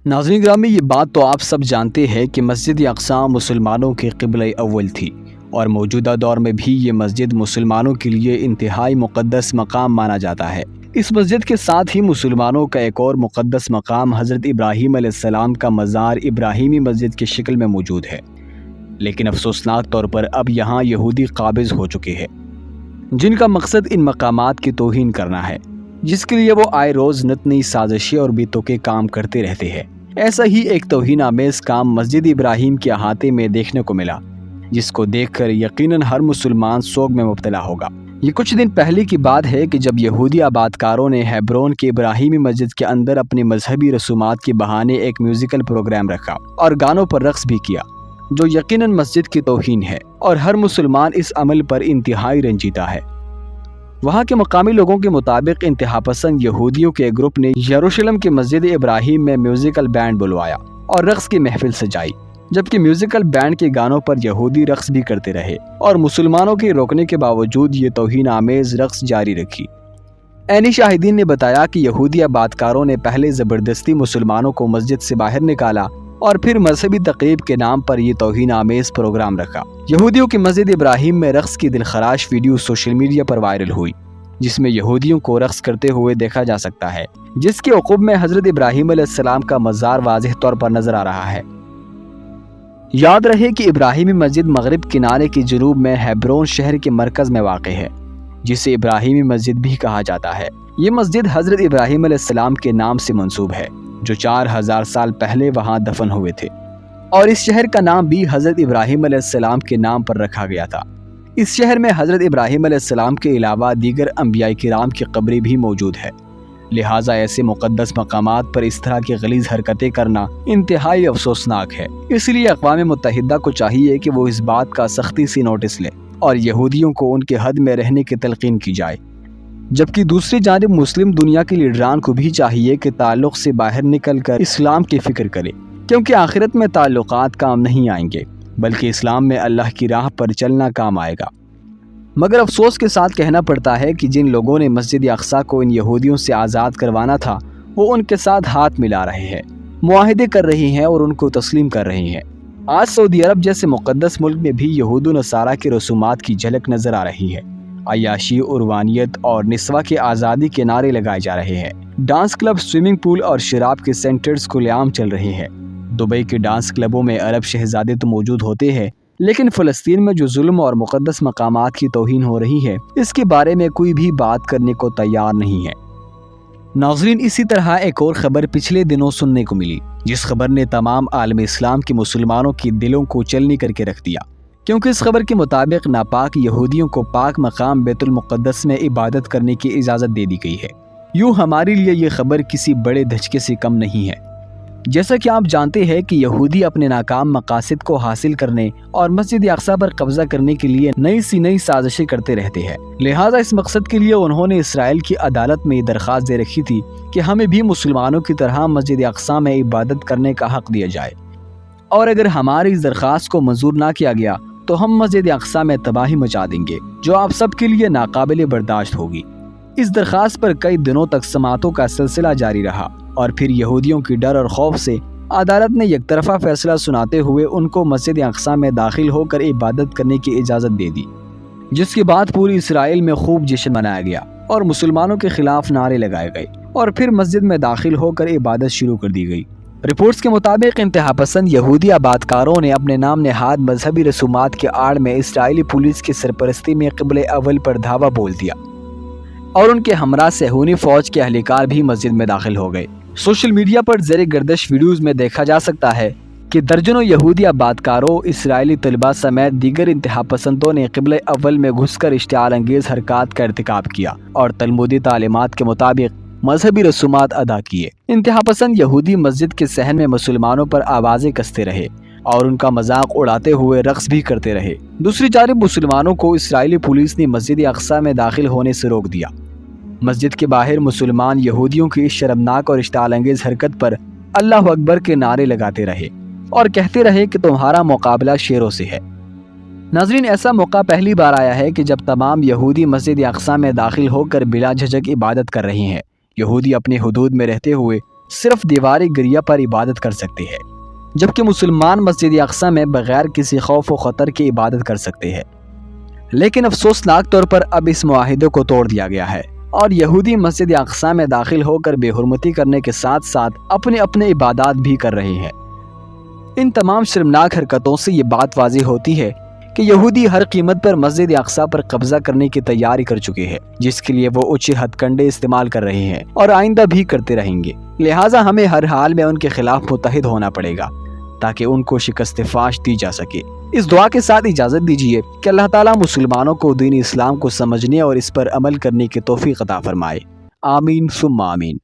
ناظرین گرامی، یہ بات تو آپ سب جانتے ہیں کہ مسجد اقصی مسلمانوں کی قبلہ اول تھی اور موجودہ دور میں بھی یہ مسجد مسلمانوں کے لیے انتہائی مقدس مقام مانا جاتا ہے۔ اس مسجد کے ساتھ ہی مسلمانوں کا ایک اور مقدس مقام حضرت ابراہیم علیہ السلام کا مزار ابراہیمی مسجد کی شکل میں موجود ہے، لیکن افسوسناک طور پر اب یہاں یہودی قابض ہو چکے ہیں جن کا مقصد ان مقامات کی توہین کرنا ہے، جس کے لیے وہ آئے روز نت نئی سازشیں اور بیتوں کے کام کرتے رہتے ہیں۔ ایسا ہی ایک توہین آمیز کام مسجد ابراہیم کے احاطے میں دیکھنے کو ملا، جس کو دیکھ کر یقیناً ہر مسلمان سوگ میں مبتلا ہوگا۔ یہ کچھ دن پہلے کی بات ہے کہ جب یہودی آبادکاروں نے ہیبرون کے ابراہیمی مسجد کے اندر اپنے مذہبی رسومات کے بہانے ایک میوزیکل پروگرام رکھا اور گانوں پر رقص بھی کیا، جو یقیناً مسجد کی توہین ہے اور ہر مسلمان اس عمل پر انتہائی رنجیدہ ہے۔ وہاں کے مقامی لوگوں کے مطابق انتہا پسند یہودیوں کے گروپ نے یروشلم کے مسجد ابراہیم میں میوزیکل بینڈ بلوایا اور رقص کی محفل سجائی، جبکہ میوزیکل بینڈ کے گانوں پر یہودی رقص بھی کرتے رہے اور مسلمانوں کے روکنے کے باوجود یہ توہین آمیز رقص جاری رکھی۔ عینی شاہدین نے بتایا کہ یہودی آبادکاروں نے پہلے زبردستی مسلمانوں کو مسجد سے باہر نکالا اور پھر مذہبی تقریب کے نام پر یہ توہین آمیز پروگرام رکھا۔ یہودیوں کی مسجد ابراہیم میں رقص کی دلخراش ویڈیو سوشل میڈیا پر وائرل ہوئی، جس میں یہودیوں کو رقص کرتے ہوئے دیکھا جا سکتا ہے، جس کے عقب میں حضرت ابراہیم علیہ السلام کا مزار واضح طور پر نظر آ رہا ہے۔ یاد رہے کہ ابراہیمی مسجد مغرب کنارے کے جنوب میں ہیبرون شہر کے مرکز میں واقع ہے، جسے ابراہیمی مسجد بھی کہا جاتا ہے۔ یہ مسجد حضرت ابراہیم علیہ السلام کے نام سے منسوب ہے، جو 4000 سال پہلے وہاں دفن ہوئے تھے، اور اس شہر کا نام بھی حضرت ابراہیم علیہ السلام کے نام پر رکھا گیا تھا۔ اس شہر میں حضرت ابراہیم علیہ السلام کے علاوہ دیگر انبیاء کرام کی قبریں بھی موجود ہے، لہٰذا ایسے مقدس مقامات پر اس طرح کی غلیظ حرکتیں کرنا انتہائی افسوسناک ہے۔ اس لیے اقوام متحدہ کو چاہیے کہ وہ اس بات کا سختی سے نوٹس لے اور یہودیوں کو ان کے حد میں رہنے کی تلقین کی جائے، جبکہ دوسری جانب مسلم دنیا کے لیڈران کو بھی چاہیے کہ تعلق سے باہر نکل کر اسلام کی فکر کرے، کیونکہ آخرت میں تعلقات کام نہیں آئیں گے، بلکہ اسلام میں اللہ کی راہ پر چلنا کام آئے گا۔ مگر افسوس کے ساتھ کہنا پڑتا ہے کہ جن لوگوں نے مسجد اقصی کو ان یہودیوں سے آزاد کروانا تھا، وہ ان کے ساتھ ہاتھ ملا رہے ہیں، معاہدے کر رہے ہیں اور ان کو تسلیم کر رہے ہیں۔ آج سعودی عرب جیسے مقدس ملک میں بھی یہود و نصارہ کے رسومات کی جھلک نظر آ رہی ہے۔ عیاشی، عروانیت اور نسواں کے آزادی کے نعرے لگائے جا رہے ہیں۔ ڈانس کلب، سوئمنگ پول اور شراب کے سینٹرز کھلے عام چل رہے ہیں۔ دبئی کے ڈانس کلبوں میں عرب شہزادے تو موجود ہوتے ہیں، لیکن فلسطین میں جو ظلم اور مقدس مقامات کی توہین ہو رہی ہے، اس کے بارے میں کوئی بھی بات کرنے کو تیار نہیں ہے۔ ناظرین، اسی طرح ایک اور خبر پچھلے دنوں سننے کو ملی، جس خبر نے تمام عالم اسلام کے مسلمانوں کی دلوں کو چلنی کر کے رکھ دیا، کیونکہ اس خبر کے مطابق ناپاک یہودیوں کو پاک مقام بیت المقدس میں عبادت کرنے کی اجازت دے دی گئی ہے۔ یوں ہمارے لیے یہ خبر کسی بڑے دھچکے سے کم نہیں ہے۔ جیسا کہ آپ جانتے ہیں کہ یہودی اپنے ناکام مقاصد کو حاصل کرنے اور مسجد اقصی پر قبضہ کرنے کے لیے نئی سازشیں کرتے رہتے ہیں، لہٰذا اس مقصد کے لیے انہوں نے اسرائیل کی عدالت میں یہ درخواست دے رکھی تھی کہ ہمیں بھی مسلمانوں کی طرح مسجد اقصی میں عبادت کرنے کا حق دیا جائے، اور اگر ہماری اس درخواست کو منظور نہ کیا گیا تو ہم مسجد اقصی میں تباہی مچا دیں گے، جو آپ سب کے لیے ناقابل برداشت ہوگی۔ اس درخواست پر کئی دنوں تک سماعتوں کا سلسلہ جاری رہا، اور پھر یہودیوں کی ڈر اور خوف سے عدالت نے یک طرفہ فیصلہ سناتے ہوئے ان کو مسجد اقصی میں داخل ہو کر عبادت کرنے کی اجازت دے دی، جس کے بعد پوری اسرائیل میں خوب جشن منایا گیا اور مسلمانوں کے خلاف نعرے لگائے گئے، اور پھر مسجد میں داخل ہو کر عبادت شروع کر دی گئی۔ رپورٹس کے مطابق انتہا پسند یہودی آبادکاروں نے اپنے نام نہاد مذہبی رسومات کے آڑ میں اسرائیلی پولیس کی سرپرستی میں قبلہ اول پر دھاوا بول دیا، اور ان کے ہمراہ صہیونی فوج کے اہلکار بھی مسجد میں داخل ہو گئے۔ سوشل میڈیا پر زیر گردش ویڈیوز میں دیکھا جا سکتا ہے کہ درجنوں یہودی آبادکاروں، اسرائیلی طلباء سمیت دیگر انتہا پسندوں نے قبلہ اول میں گھس کر اشتعال انگیز حرکات کا ارتکاب کیا اور تلمودی تعلیمات کے مطابق مذہبی رسومات ادا کیے۔ انتہا پسند یہودی مسجد کے صحن میں مسلمانوں پر آوازیں کستے رہے اور ان کا مذاق اڑاتے ہوئے رقص بھی کرتے رہے۔ دوسری جانب مسلمانوں کو اسرائیلی پولیس نے مسجد اقصی میں داخل ہونے سے روک دیا۔ مسجد کے باہر مسلمان یہودیوں کی اس شرمناک اور اشتعال انگیز حرکت پر اللہ اکبر کے نعرے لگاتے رہے اور کہتے رہے کہ تمہارا مقابلہ شیروں سے ہے۔ ناظرین، ایسا موقع پہلی بار آیا ہے کہ جب تمام یہودی مسجد اقصی میں داخل ہو کر بلا جھجک عبادت کر رہے ہیں۔ یہودی اپنے حدود میں رہتے ہوئے صرف دیوار گریہ پر عبادت کر سکتے ہیں، جبکہ مسلمان مسجد اقصی میں بغیر کسی خوف و خطر کی عبادت کر سکتے ہیں۔ لیکن افسوسناک طور پر اب اس معاہدے کو توڑ دیا گیا ہے اور یہودی مسجد اقصی میں داخل ہو کر بے حرمتی کرنے کے ساتھ ساتھ اپنے عبادات بھی کر رہے ہیں۔ ان تمام شرمناک حرکتوں سے یہ بات واضح ہوتی ہے کہ یہودی ہر قیمت پر مسجد اقصی پر قبضہ کرنے کی تیاری کر چکے ہیں، جس کے لیے وہ اونچے ہتھ کنڈے استعمال کر رہے ہیں اور آئندہ بھی کرتے رہیں گے۔ لہٰذا ہمیں ہر حال میں ان کے خلاف متحد ہونا پڑے گا تاکہ ان کو شکست فاش دی جا سکے۔ اس دعا کے ساتھ اجازت دیجیے کہ اللہ تعالیٰ مسلمانوں کو دین اسلام کو سمجھنے اور اس پر عمل کرنے کی توفیق عطا فرمائے۔ آمین ثم آمین۔